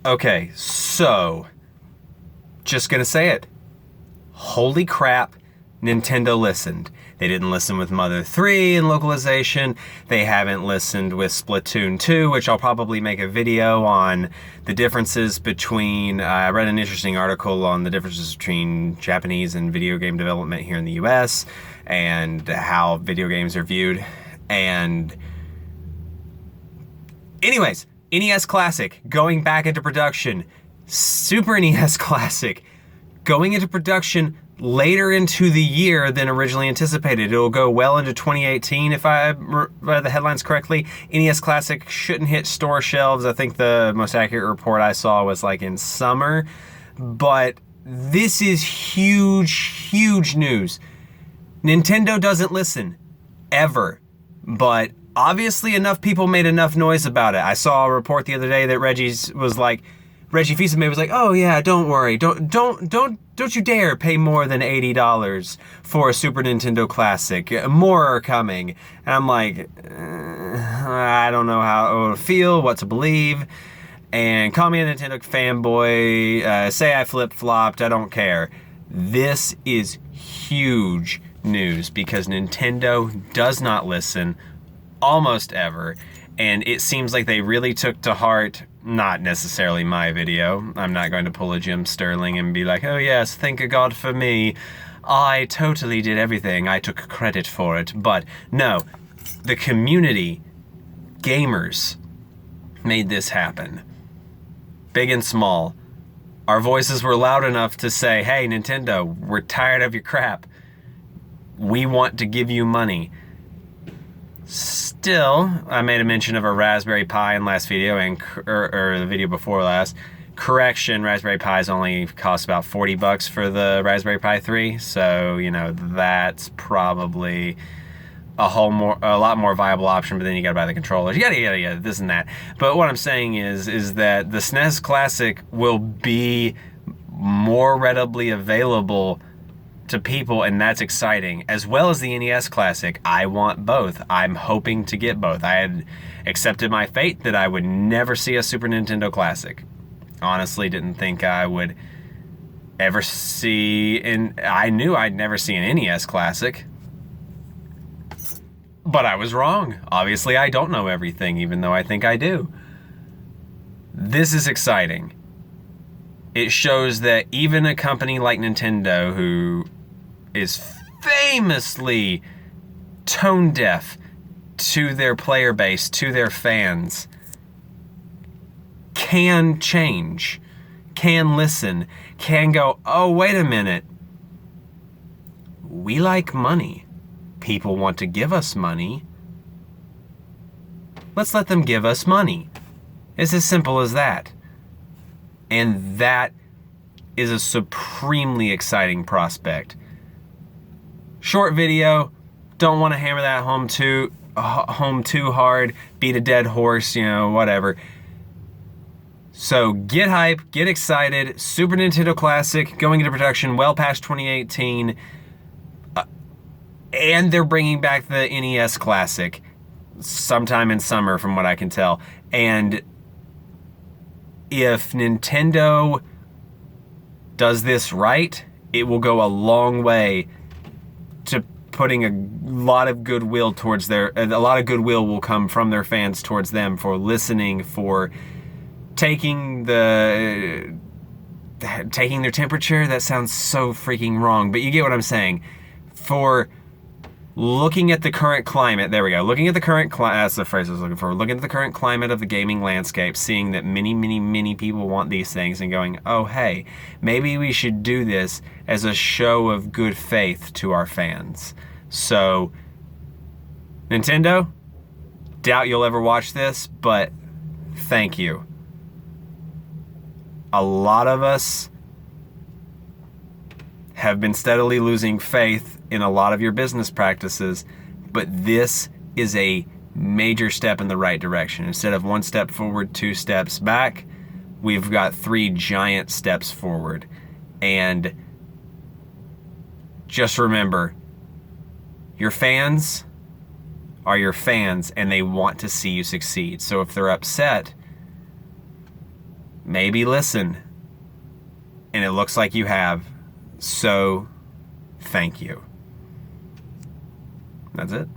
Okay, so, just gonna say it. Holy crap, Nintendo listened. They didn't listen with Mother 3 in localization. They haven't listened with Splatoon 2, which I'll probably make a video on the differences between... I read an interesting article on the differences between Japanese and video game development here in the US, and how video games are viewed. And anyways, NES Classic going back into production. Super NES Classic going into production later into the year than originally anticipated. It'll go well into 2018 if I read the headlines correctly. NES Classic shouldn't hit store shelves. I think the most accurate report I saw was like in summer. But this is huge, huge news. Nintendo doesn't listen, ever. But obviously enough people made enough noise about it. I saw a report the other day that Reggie Fils-Aimé was like, "Oh yeah, don't worry, don't you dare pay more than $80 for a Super Nintendo Classic. More are coming." And I'm like, I don't know how to feel, what to believe. And call me a Nintendo fanboy, say I flip-flopped, I don't care. This is huge news because Nintendo does not listen almost ever. And it seems like they really took to heart, not necessarily my video. I'm not going to pull a Jim Sterling and be like, "Oh yes, thank God for me. I totally did everything. I took credit for it." But no, the community, gamers, made this happen. Big and small. Our voices were loud enough to say, "Hey, Nintendo, we're tired of your crap. We want to give you money." Still, I made a mention of a Raspberry Pi in last video, or the video before last. Correction, Raspberry Pis only cost about $40 for the Raspberry Pi 3, so, you know, that's probably a lot more viable option, but then you gotta buy the controllers, yada, this and that. But what I'm saying is that the SNES Classic will be more readily available to people, and that's exciting, as well as the NES Classic. I want both. I'm hoping to get both. I had accepted my fate that I would never see a Super Nintendo Classic. Honestly, didn't think I would ever see, and I knew I'd never see an NES Classic. But I was wrong. Obviously, I don't know everything, even though I think I do. This is exciting. It shows that even a company like Nintendo, who is famously tone deaf to their player base, to their fans, can change, can listen, can go, "Oh, wait a minute. We like money. People want to give us money. Let's let them give us money." It's as simple as that. And that is a supremely exciting prospect. Short video, don't want to hammer that home too hard, beat a dead horse, you know, whatever. So get hype, get excited. Super Nintendo Classic going into production well past 2018. And they're bringing back the NES Classic sometime in summer, from what I can tell. And if Nintendo does this right, it will go a long way to putting a lot of goodwill towards a lot of goodwill will come from their fans towards them for listening, for taking their temperature. That sounds so freaking wrong, but you get what I'm saying. For looking at the current climate, there we go, looking at the current climate, that's the phrase I was looking for, looking at the current climate of the gaming landscape, seeing that many people want these things, and going, "Oh hey, maybe we should do this as a show of good faith to our fans." So, Nintendo, doubt you'll ever watch this, but thank you. A lot of us have been steadily losing faith in a lot of your business practices, but this is a major step in the right direction. Instead of one step forward, two steps back, we've got 3 giant steps forward. And just remember, your fans are your fans, and they want to see you succeed. So if they're upset, maybe listen. And it looks like you have. So, thank you. That's it.